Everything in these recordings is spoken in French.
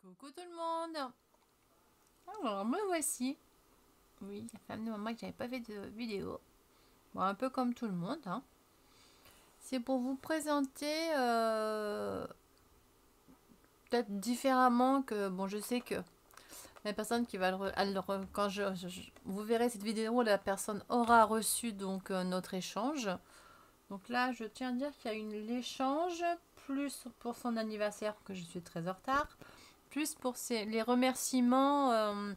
Coucou tout le monde. Alors me voici. Oui, ça fait un petit moment que j'avais pas fait de vidéo. Bon, un peu comme tout le monde, hein. C'est pour vous présenter peut-être différemment que... Bon, je sais que la personne qui va quand vous verrez cette vidéo, la personne aura reçu donc notre échange. Donc là, je tiens à dire qu'il y a eu l'échange, plus pour son anniversaire, que je suis très en retard, plus pour les remerciements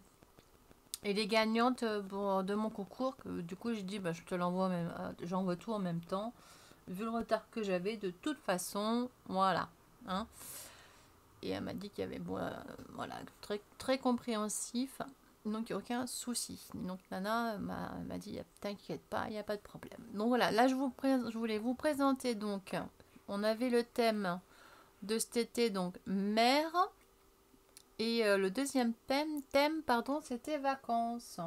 et les gagnantes de mon concours. Du coup, j'ai dit, bah, je te l'envoie même, j'envoie tout en même temps, vu le retard que j'avais, de toute façon, voilà. Hein. Et elle m'a dit qu'il y avait, bon, voilà, très, très compréhensif. Donc, il n'y a aucun souci. Donc, Nana m'a dit, t'inquiète pas, il n'y a pas de problème. Donc, voilà, là, je voulais vous présenter, donc, on avait le thème de cet été, donc, mère. Et le deuxième thème pardon, c'était vacances.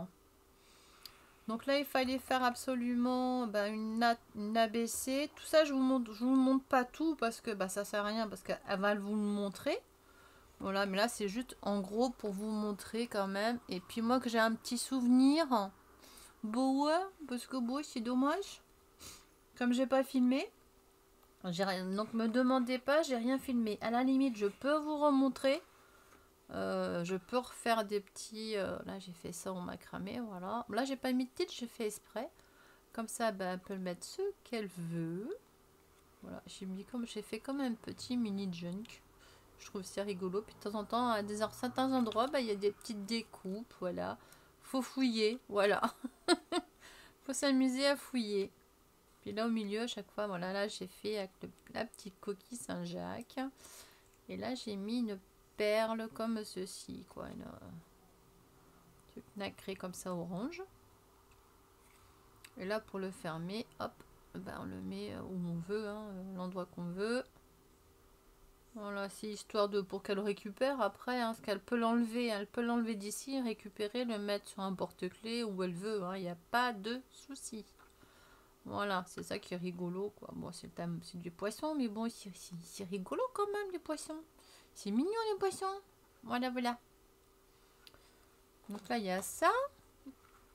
Donc là, il fallait faire absolument une ABC. Tout ça, je vous montre pas tout parce que ça sert à rien, parce qu'elle va vous le montrer. Voilà, mais là, c'est juste en gros pour vous montrer quand même. Et puis moi, que j'ai un petit souvenir. Bon, ouais, parce que bon, c'est dommage. Comme j'ai pas filmé. Donc, me demandez pas, j'ai rien filmé. À la limite, je peux vous remontrer. Je peux refaire des petits... là, j'ai fait ça en macramé, voilà. Là, j'ai pas mis de titre, j'ai fait exprès. Comme ça, elle peut le mettre ce qu'elle veut. Voilà, j'ai fait comme un petit mini junk. Je trouve ça rigolo. Puis de temps en temps, à certains endroits, il y a des petites découpes, voilà. Faut fouiller, voilà. Faut s'amuser à fouiller. Puis là, au milieu, à chaque fois, voilà, là, j'ai fait avec la petite coquille Saint-Jacques. Et là, j'ai mis une perle comme ceci, quoi. Une truc nacré comme ça, orange. Et là, pour le fermer, hop, on le met où on veut, hein, l'endroit qu'on veut. Voilà, c'est histoire de pour qu'elle récupère après, hein, parce qu'elle peut l'enlever, elle peut l'enlever d'ici, récupérer, le mettre sur un porte-clés où elle veut, hein, il n'y a pas de souci. Voilà, c'est ça qui est rigolo, quoi. Bon, c'est du poisson, mais bon, c'est rigolo quand même, les poissons. C'est mignon, les poissons. Voilà, voilà. Donc là, il y a ça.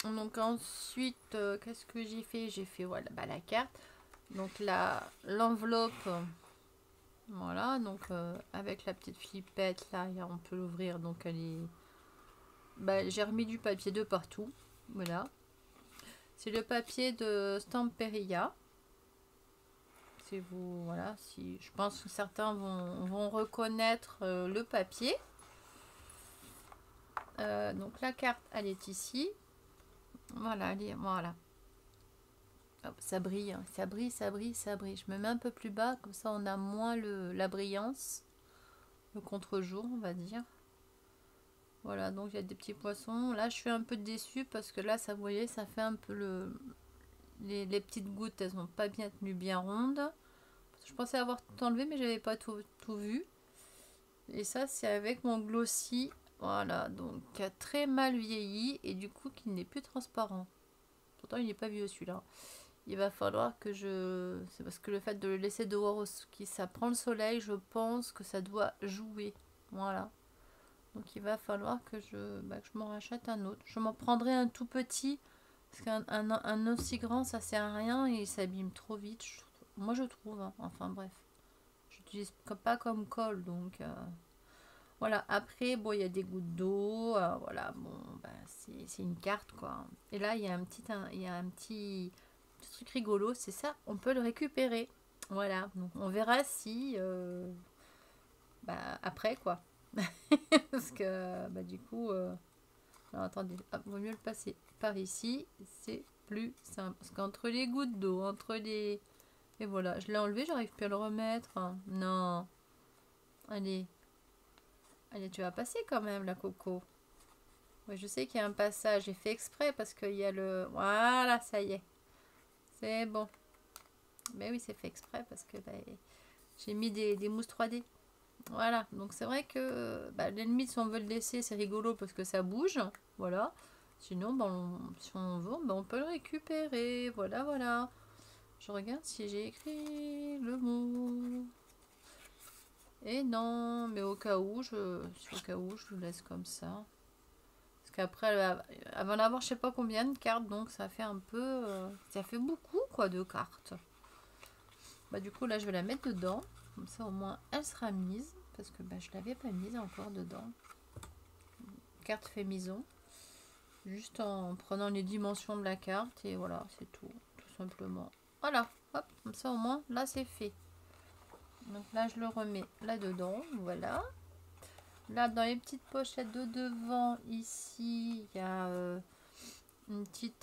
Donc ensuite, qu'est-ce que j'ai fait? J'ai fait, voilà, la carte. Donc là, l'enveloppe... Voilà, donc avec la petite flippette, là, on peut l'ouvrir, donc elle est... j'ai remis du papier de partout, voilà. C'est le papier de Stamperia. C'est vous, voilà, si je pense que certains vont reconnaître le papier. Donc la carte, elle est ici. Voilà, voilà. Hop, ça brille, hein. Ça brille, ça brille, ça brille. Je me mets un peu plus bas, comme ça on a moins la brillance. Le contre-jour, on va dire. Voilà, donc il y a des petits poissons. Là, je suis un peu déçue parce que là, ça, vous voyez, ça fait un peu les petites gouttes, elles n'ont pas bien tenu bien rondes. Je pensais avoir tout enlevé, mais j'avais pas tout vu. Et ça, c'est avec mon glossy. Voilà, donc qui a très mal vieilli et du coup, qui n'est plus transparent. Pourtant, il n'est pas vieux celui-là. Il va falloir que je... C'est parce que le fait de le laisser dehors, ça prend le soleil, je pense que ça doit jouer. Voilà. Donc il va falloir que je m'en rachète un autre. Je m'en prendrai un tout petit. Parce qu'un aussi grand, ça sert à rien et il s'abîme trop vite. Moi je trouve. Hein. Enfin bref. J'utilise pas comme colle. Donc voilà. Après, bon, il y a des gouttes d'eau. Voilà. Bon, c'est une carte quoi. Et là, il y a un petit truc rigolo. C'est ça. On peut le récupérer. Voilà. Donc on verra si... après quoi. Parce que du coup alors attendez, vaut mieux le passer par ici, c'est plus simple parce qu'entre les gouttes d'eau, entre les... Et voilà, je l'ai enlevé, j'arrive plus à le remettre. Non, allez tu vas passer quand même la coco. Oui, je sais qu'il y a un passage, j'ai fait exprès parce qu'il y a le... Voilà, ça y est, c'est bon. Mais oui, c'est fait exprès parce que j'ai mis des mousses 3D. Voilà, donc c'est vrai que l'ennemi, si on veut le laisser, c'est rigolo parce que ça bouge. Voilà. Sinon, si on veut, on peut le récupérer. Voilà, voilà. Je regarde si j'ai écrit le mot. Et non, mais au cas où, je le laisse comme ça. Parce qu'après, elle va en avoir je sais pas combien de cartes, donc ça fait un peu... ça fait beaucoup, quoi, de cartes. Bah du coup, là, je vais la mettre dedans. Comme ça, au moins, elle sera mise. Parce que bah, je l'avais pas mise encore dedans. Carte fait maison. Juste en prenant les dimensions de la carte. Et voilà, c'est tout. Tout simplement. Voilà, hop, comme ça, au moins, là, c'est fait. Donc là, je le remets là-dedans. Voilà. Là, dans les petites pochettes de devant, ici, il y a un petit,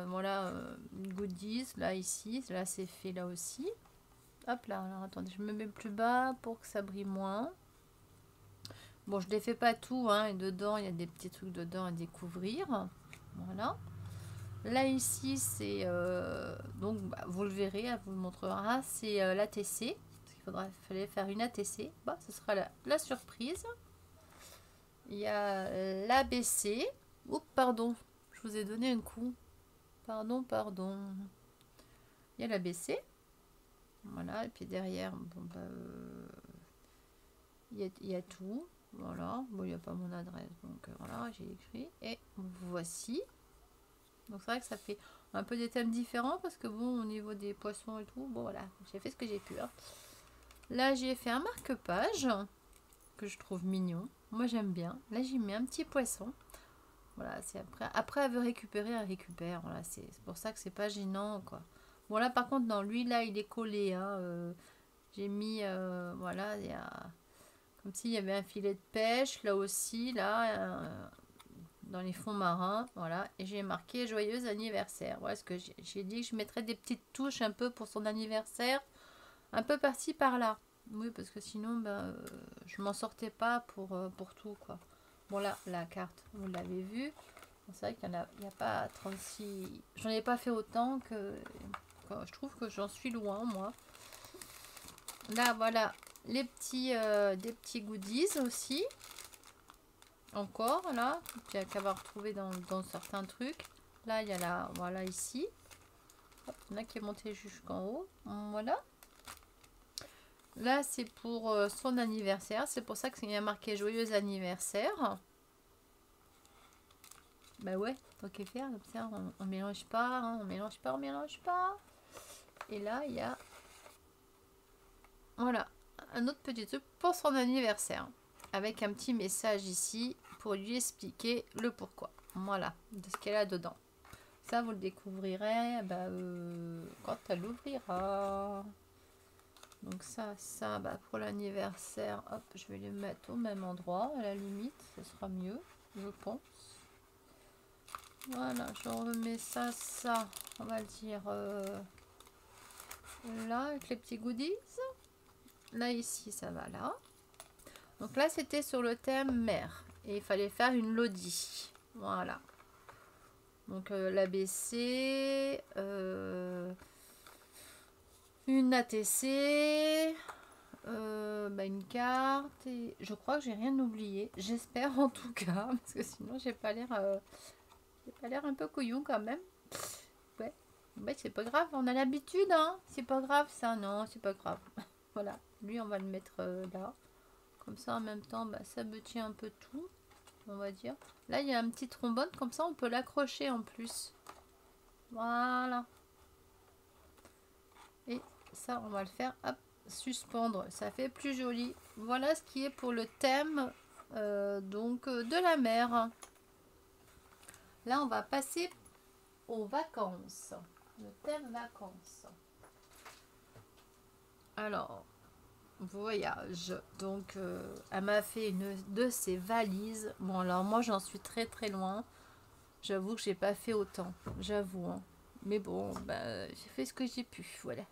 voilà, goodies, là, ici. Là, c'est fait, là aussi. Hop là, alors attendez, je me mets plus bas pour que ça brille moins. Bon, je ne les fais pas tout, hein, et dedans, il y a des petits trucs dedans à découvrir. Voilà. Là, ici, c'est... donc, bah, vous le verrez, elle vous le montrera, c'est l'ATC. Fallait faire une ATC. Bah, ce sera la surprise. Il y a l'ABC. Oups, pardon, je vous ai donné un coup. Pardon, pardon. Il y a l'ABC. Voilà, et puis derrière, bon, bah, il y a tout. Voilà, bon, il n'y a pas mon adresse, donc voilà, j'ai écrit. Et voici. Donc c'est vrai que ça fait un peu des thèmes différents, parce que bon, au niveau des poissons et tout, bon voilà, j'ai fait ce que j'ai pu. Hein. Là, j'ai fait un marque-page, que je trouve mignon. Moi, j'aime bien. Là, j'ai mis un petit poisson. Voilà, c'est après elle veut récupérer, elle récupère. Voilà, c'est pour ça que c'est pas gênant, quoi. Bon, là, par contre, non, lui, là, il est collé. Hein, j'ai mis, voilà, il y a... Comme s'il y avait un filet de pêche, là aussi, là, dans les fonds marins, voilà. Et j'ai marqué joyeux anniversaire. Voilà ce que j'ai dit, que je mettrais des petites touches un peu pour son anniversaire, un peu par-ci par-là. Oui, parce que sinon, ben, je m'en sortais pas pour tout, quoi. Bon, là, la carte, vous l'avez vu. C'est vrai qu'il n'y a pas 36... J'en ai pas fait autant que... Je trouve que j'en suis loin, moi. Là, voilà, les petits, des petits goodies aussi. Encore, là. Qu'elle va retrouver dans certains trucs. Là, il y a la... Voilà, ici. Hop, il y en a qui est monté jusqu'en haut. Voilà. Là, c'est pour son anniversaire. C'est pour ça qu'il y a marqué joyeux anniversaire. Bah ouais, tant qu'à faire, comme ça, on mélange pas, hein, on mélange pas, on mélange pas. Et là, il y a... Voilà, un autre petit truc pour son anniversaire. Avec un petit message ici pour lui expliquer le pourquoi. Voilà, de ce qu'elle a dedans. Ça, vous le découvrirez bah, quand elle l'ouvrira. Donc ça, bah, pour l'anniversaire, hop, je vais les mettre au même endroit, à la limite, ce sera mieux, je pense. Voilà, je remets ça, on va le dire là, avec les petits goodies. Là, ici, ça va là. Donc là, c'était sur le thème mer. Et il fallait faire une lodi. Voilà. Donc l'ABC, une ATC, bah, une carte. Et je crois que j'ai rien oublié. J'espère en tout cas. Parce que sinon, j'ai pas l'air un peu couillon quand même. Ouais. Ouais, c'est pas grave. On a l'habitude, hein. C'est pas grave ça. Non, c'est pas grave. Voilà. Lui, on va le mettre là. Comme ça, en même temps, bah, ça me tient un peu tout, on va dire. Là, il y a un petit trombone, comme ça, on peut l'accrocher en plus. Voilà. Et ça, on va le faire, hop, suspendre. Ça fait plus joli. Voilà ce qui est pour le thème donc de la mer. Là, on va passer aux vacances. Le thème vacances. Alors... voyage, donc elle m'a fait une de ses valises. Bon, alors moi j'en suis très très loin, j'avoue que j'ai pas fait autant, j'avoue, hein. Mais bon, bah, j'ai fait ce que j'ai pu, voilà.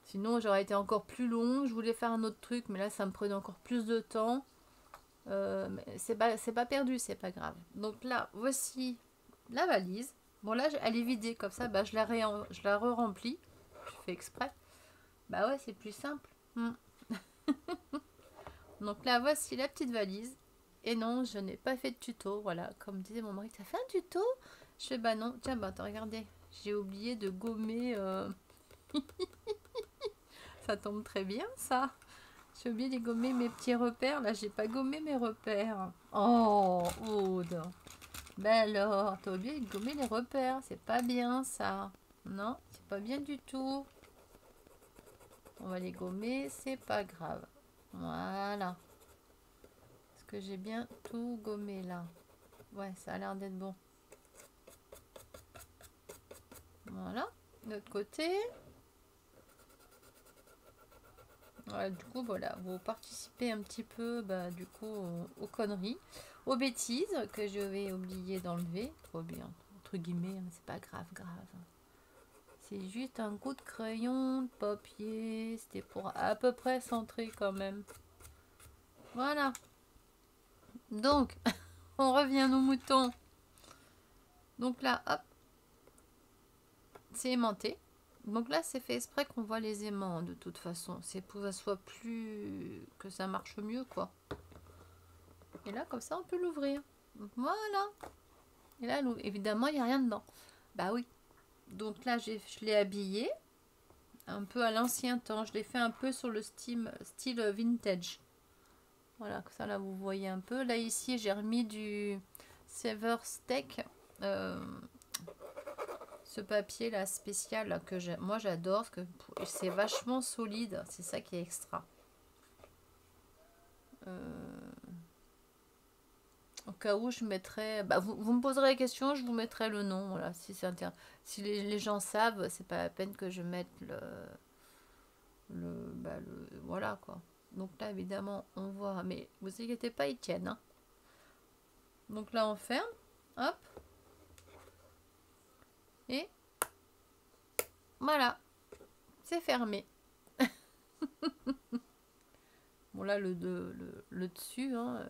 Sinon j'aurais été encore plus long, je voulais faire un autre truc, mais là ça me prenait encore plus de temps. Mais c'est pas perdu, c'est pas grave. Donc là, voici la valise. Bon là elle est vidée, comme ça bah, je la re-remplis, je fais exprès. Bah ouais, c'est plus simple. Donc là, voici la petite valise. Et non, je n'ai pas fait de tuto. Voilà, comme disait mon mari, t'as fait un tuto? Je fais bah non. Tiens, bah attends, regardez. J'ai oublié de gommer. Ça tombe très bien, ça. J'ai oublié de gommer mes petits repères. Là, j'ai pas gommé mes repères. Oh, Aude. Ben alors, t'as oublié de gommer les repères. C'est pas bien, ça. Non, c'est pas bien du tout. On va les gommer, c'est pas grave. Voilà. Est-ce que j'ai bien tout gommé, là? Ouais, ça a l'air d'être bon. Voilà. De l'autre côté. Ouais, du coup, voilà, vous participez un petit peu, bah, du coup, aux conneries, aux bêtises que je vais oublier d'enlever. Trop bien, entre guillemets, hein, c'est pas grave, grave. C'est juste un coup de crayon, de papier, c'était pour à peu près centrer quand même. Voilà. Donc, on revient à nos moutons. Donc là, hop, c'est aimanté. Donc là, c'est fait exprès qu'on voit les aimants de toute façon. C'est pour que ça soit plus... que ça marche mieux, quoi. Et là, comme ça, on peut l'ouvrir. Voilà. Et là, évidemment, il n'y a rien dedans. Bah oui. Donc là, je l'ai habillé. Un peu à l'ancien temps. Je l'ai fait un peu sur le style vintage. Voilà, comme ça, là, vous voyez un peu. Là, ici, j'ai remis du Silver Steak. Ce papier là spécial là, que moi j'adore, parce que c'est vachement solide, c'est ça qui est extra. Au cas où je mettrai, bah, vous me poserez la question, je vous mettrai le nom, voilà, si c'est si les gens savent, c'est pas la peine que je mette voilà quoi. Donc là évidemment on voit, mais vous inquiétez pas, ils tiennent, hein. Donc là on ferme, hop, et voilà, c'est fermé. Bon là le dessus, hein,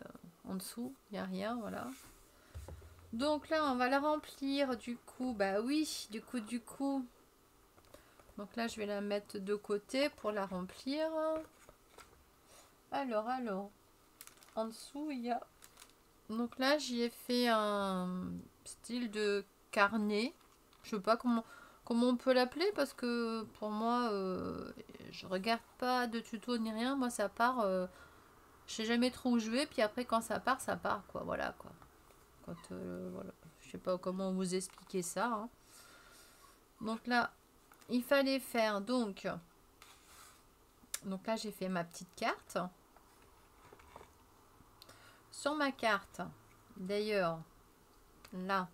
en dessous, il n'y a rien, voilà. Donc là on va la remplir du coup, bah oui, du coup. Donc là je vais la mettre de côté pour la remplir. Alors, en dessous il y a... Donc là j'y ai fait un style de carnet. Je sais pas comment on peut l'appeler, parce que pour moi, je regarde pas de tuto ni rien. Moi ça part... je sais jamais trop où je vais, puis après quand ça part quoi, voilà quoi. Quand voilà, je sais pas comment vous expliquer ça, hein. Donc là il fallait faire donc là j'ai fait ma petite carte. Sur ma carte d'ailleurs, là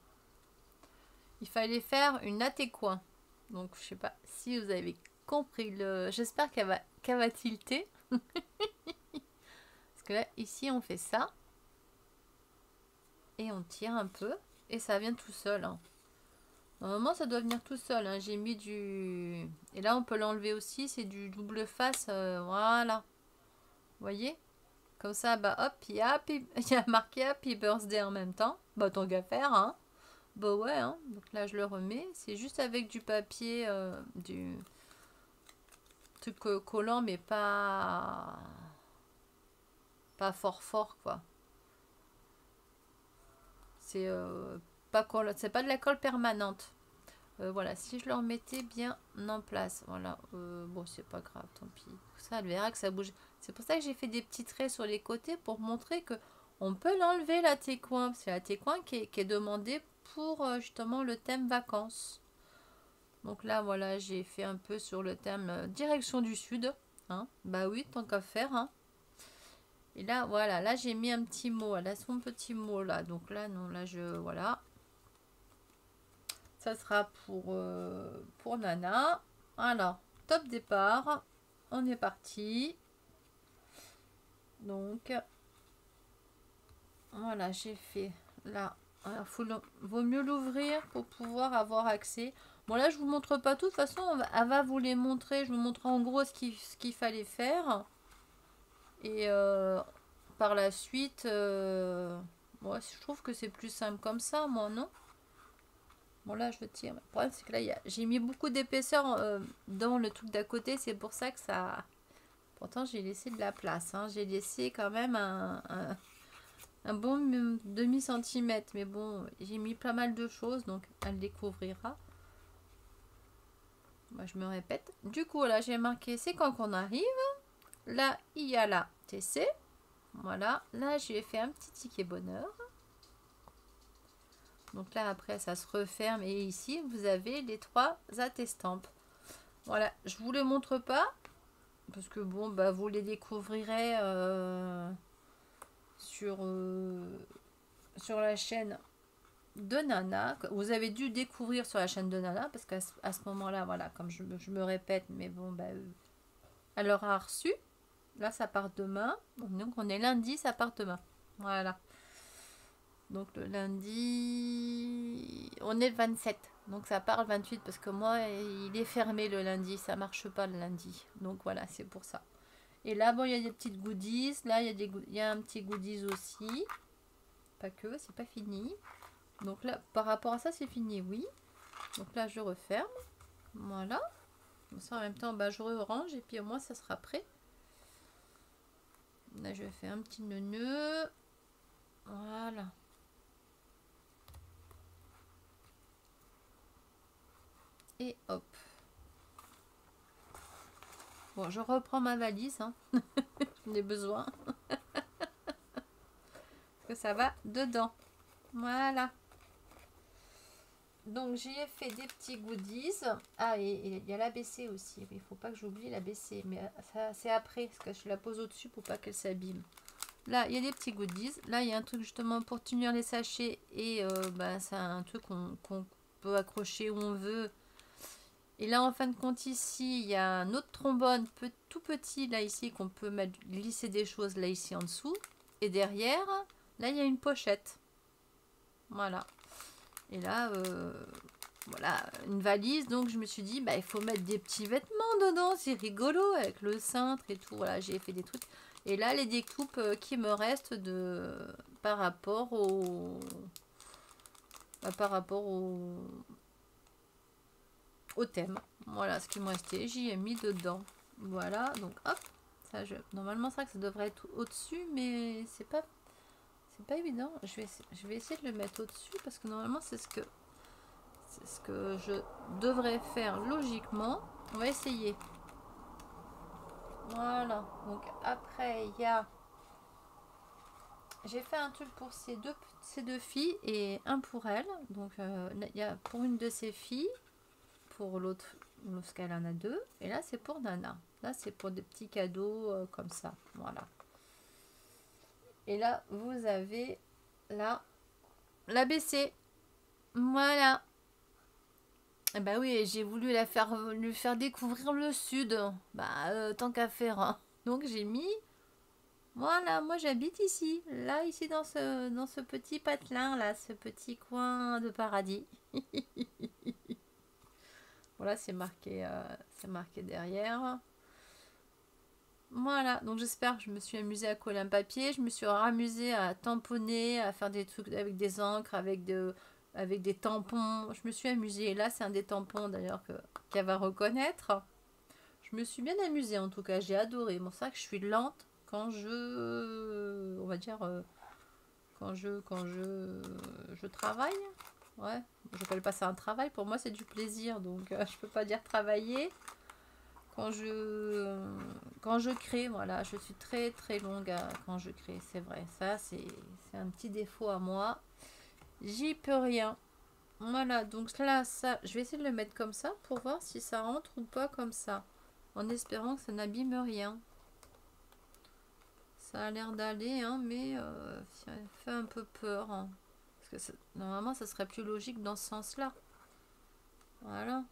il fallait faire une à tes coins. Donc je sais pas si vous avez compris le... J'espère qu'elle va tilter. Parce que là ici on fait ça et on tire un peu et ça vient tout seul, hein. Normalement ça doit venir tout seul, hein. J'ai mis du... Et là on peut l'enlever aussi, c'est du double face, voilà. Vous voyez? Comme ça, bah hop, il y a marqué Happy Birthday en même temps. Bah tant qu'à faire, hein. Bah ouais, hein. Donc là je le remets. C'est juste avec du papier, du truc collant, mais pas fort quoi. C'est c'est pas de la colle permanente. Voilà, si je le remettais bien en place, voilà. Bon, c'est pas grave, tant pis. Ça, elle verra que ça bouge. C'est pour ça que j'ai fait des petits traits sur les côtés pour montrer que on peut l'enlever, la técoin. C'est la técoin qui est demandée pour justement le thème vacances. Donc là, voilà, j'ai fait un peu sur le thème direction du sud, hein. Bah oui, tant qu'à faire, hein. Et là, voilà, là j'ai mis un petit mot. Là, son petit mot là. Donc là, non, là voilà. Ça sera pour Nana. Alors, top départ. On est parti. Donc, voilà, j'ai fait là. Alors, vaut mieux l'ouvrir pour pouvoir avoir accès. Bon, là, je vous montre pas tout. De toute façon, elle va vous les montrer. Je vous montre en gros ce qu'il fallait faire. Et par la suite, moi, je trouve que c'est plus simple comme ça, moi, non? Bon là je tire. Le problème c'est que là j'ai mis beaucoup d'épaisseur dans le truc d'à côté. C'est pour ça que ça... Pourtant j'ai laissé de la place, hein. J'ai laissé quand même un bon demi-centimètre. Mais bon, j'ai mis pas mal de choses. Donc elle découvrira. Moi je me répète. Du coup là j'ai marqué c'est quand qu'on arrive. Là, il y a la TC. Voilà. Là, je lui ai fait un petit ticket bonheur. Donc là, après, ça se referme. Et ici, vous avez les 3 attestampes. Voilà. Je vous les montre pas. Parce que bon, bah, vous les découvrirez sur la chaîne de Nana. Vous avez dû découvrir sur la chaîne de Nana. Parce qu'à ce moment-là, voilà, comme je me répète, mais bon, bah, elle aura reçu. Là, ça part demain. Donc, on est lundi, ça part demain. Voilà. Donc, le lundi... On est le 27. Donc, ça part le 28 parce que moi, il est fermé le lundi. Ça marche pas le lundi. Donc, voilà, c'est pour ça. Et là, bon, il y a des petites goodies. Là, il y a un petit goodies aussi. Pas que, c'est pas fini. Donc là, par rapport à ça, c'est fini, oui. Donc là, je referme. Voilà. Comme ça, en même temps, bah, je range et puis au moins, ça sera prêt. Là, je vais faire un petit nœud. Voilà. Et hop. Bon, je reprends ma valise. Hein. J'en ai besoin. Que ça va dedans. Voilà. Donc, j'y ai fait des petits goodies. Ah, et il y a l'ABC aussi. Il ne faut pas que j'oublie l'ABC. Mais ça, c'est après. Parce que je la pose au-dessus pour pas qu'elle s'abîme. Là, il y a des petits goodies. Là, il y a un truc justement pour tenir les sachets. Et bah, c'est un truc qu'on peut accrocher où on veut. Et là, en fin de compte, ici, il y a un autre trombone tout petit, là, ici, qu'on peut glisser des choses, là, ici, en dessous. Et derrière, là, il y a une pochette. Voilà. Et là, voilà, une valise. Donc, je me suis dit, bah, il faut mettre des petits vêtements dedans. C'est rigolo, avec le cintre et tout. Voilà, j'ai fait des trucs. Et là, les découpes qui me restent par rapport au... au thème. Voilà ce qui me restait. J'y ai mis dedans. Voilà, donc hop. Ça, normalement, ça devrait être au-dessus, mais c'est pas évident. Je vais essayer de le mettre au-dessus parce que normalement, c'est ce que je devrais faire logiquement. On va essayer. Voilà. Donc après, il y a... J'ai fait un truc pour ces deux filles et un pour elle. Donc, il y a pour une de ces filles, pour l'autre, lorsqu'elle en a 2. Et là, c'est pour Nana. Là, c'est pour des petits cadeaux comme ça. Voilà. Et là, vous avez là l'ABC. Voilà. Et bah oui, j'ai voulu lui faire découvrir le sud. Bah, tant qu'à faire. Hein. Donc, j'ai mis... Voilà, moi j'habite ici. Là, ici, dans ce petit patelin, là, ce petit coin de paradis. Voilà, c'est marqué derrière. Voilà, donc j'espère que je me suis amusée à coller un papier. Je me suis amusée à tamponner, à faire des trucs avec des encres, avec des tampons. Je me suis amusée. Et là, c'est un des tampons d'ailleurs qu'elle va reconnaître. Je me suis bien amusée en tout cas. J'ai adoré. Bon, c'est vrai que je suis lente quand on va dire, quand je travaille. Ouais, j'appelle pas ça un travail. Pour moi, c'est du plaisir. Donc, je peux pas dire travailler. Quand je crée, voilà, je suis très très longue quand je crée, c'est vrai. Ça, c'est un petit défaut à moi. J'y peux rien. Voilà, donc là, ça, je vais essayer de le mettre comme ça pour voir si ça rentre ou pas comme ça. En espérant que ça n'abîme rien. Ça a l'air d'aller, hein, mais ça fait un peu peur. Hein, parce que normalement, ça serait plus logique dans ce sens-là. Voilà.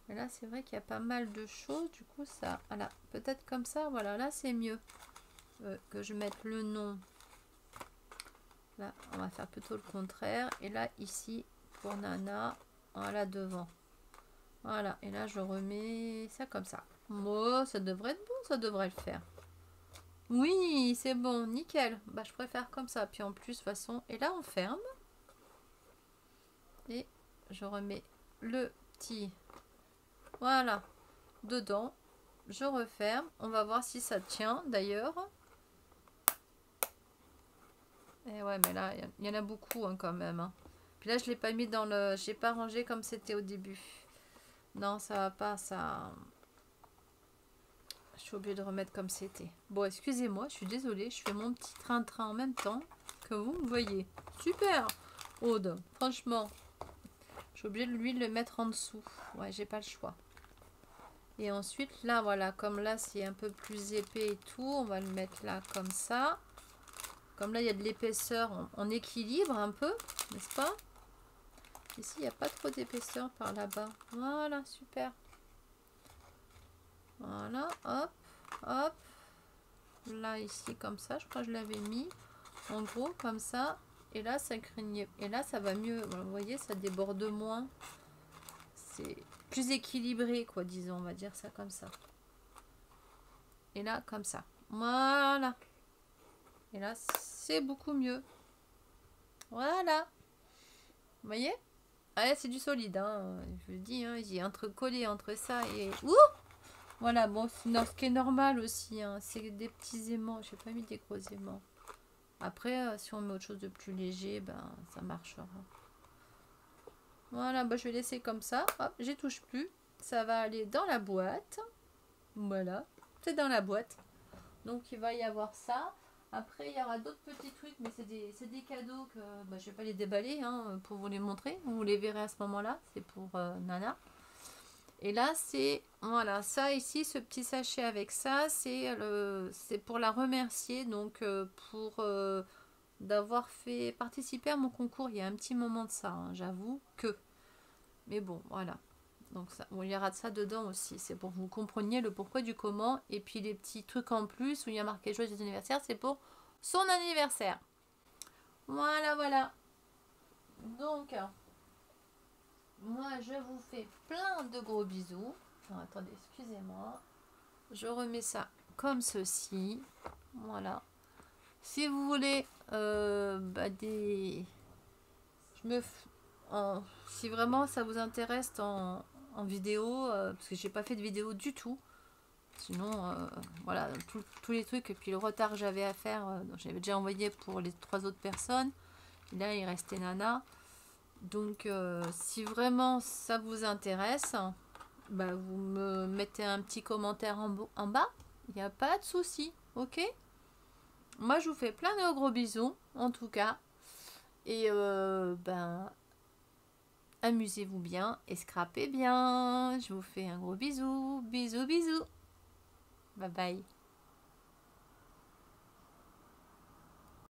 Et là, c'est vrai qu'il y a pas mal de choses. Du coup, ça... Voilà, peut-être comme ça. Voilà, là, c'est mieux que je mette le nom. Là, on va faire plutôt le contraire. Et là, ici, pour Nana, voilà, devant. Voilà, et là, je remets ça comme ça. Bon, ça devrait être bon, ça devrait le faire. Oui, c'est bon, nickel. Bah, je préfère comme ça. Puis en plus, de toute façon... Et là, on ferme. Et je remets le petit... Voilà, dedans, je referme. On va voir si ça tient d'ailleurs. Et ouais, mais là, il y en a beaucoup hein, quand même. Hein. Puis là, je l'ai pas mis dans le... J'ai pas rangé comme c'était au début. Non, ça va pas, ça... je suis obligée de remettre comme c'était. Bon, excusez-moi, je suis désolée, je fais mon petit train-train en même temps que vous me voyez. Super, Aude, franchement. Je suis obligée de lui le mettre en dessous. Ouais, j'ai pas le choix. Et ensuite, là, voilà, comme là, c'est un peu plus épais et tout, on va le mettre là, comme ça. Comme là, il y a de l'épaisseur, on équilibre un peu, n'est-ce pas? Ici, il n'y a pas trop d'épaisseur par là-bas. Voilà, super. Voilà, hop, hop. Là, ici, comme ça, je crois que je l'avais mis. En gros, comme ça. Et là, ça craignait. Et là, ça va mieux. Vous voyez, ça déborde moins. C'est plus équilibré, quoi, disons. On va dire ça comme ça. Et là, comme ça. Voilà. Et là, c'est beaucoup mieux. Voilà. Vous voyez? Ah, c'est du solide, hein. Je vous dis, hein, j'ai entrecollé entre ça et... Ouh! Voilà, bon, ce qui est normal aussi, hein, c'est des petits aimants. J'ai pas mis des gros aimants. Après, si on met autre chose de plus léger, ben, ça marchera. Voilà, bah, je vais laisser comme ça. Hop, j'y touche plus. Ça va aller dans la boîte. Voilà, c'est dans la boîte. Donc, il va y avoir ça. Après, il y aura d'autres petits trucs, mais c'est des cadeaux que bah, je vais pas les déballer hein, pour vous les montrer. Vous les verrez à ce moment-là. C'est pour Nana. Et là, c'est, voilà, ça ici, ce petit sachet avec ça, c'est pour la remercier, donc pour d'avoir fait participer à mon concours il y a un petit moment de ça, hein, j'avoue que. Mais bon, voilà. Donc ça, il y aura de ça dedans aussi, c'est pour que vous compreniez le pourquoi du comment. Et puis les petits trucs en plus où il y a marqué joyeux anniversaire, c'est pour son anniversaire. Voilà, voilà. Donc... moi, je vous fais plein de gros bisous. Alors, attendez, excusez-moi. Je remets ça comme ceci. Voilà. Si vous voulez bah, des... si vraiment ça vous intéresse en vidéo, parce que j'ai pas fait de vidéo du tout. Sinon, voilà, tous les trucs et puis le retard que j'avais à faire, j'avais déjà envoyé pour les 3 autres personnes. Et là, il restait Nana. Donc, si vraiment ça vous intéresse, bah, vous me mettez un petit commentaire en bas. Il n'y a pas de souci, ok? Moi, je vous fais plein de gros bisous, en tout cas. Et ben, amusez-vous bien et scrapez bien. Je vous fais un gros bisou. Bisous, bisous. Bye bye.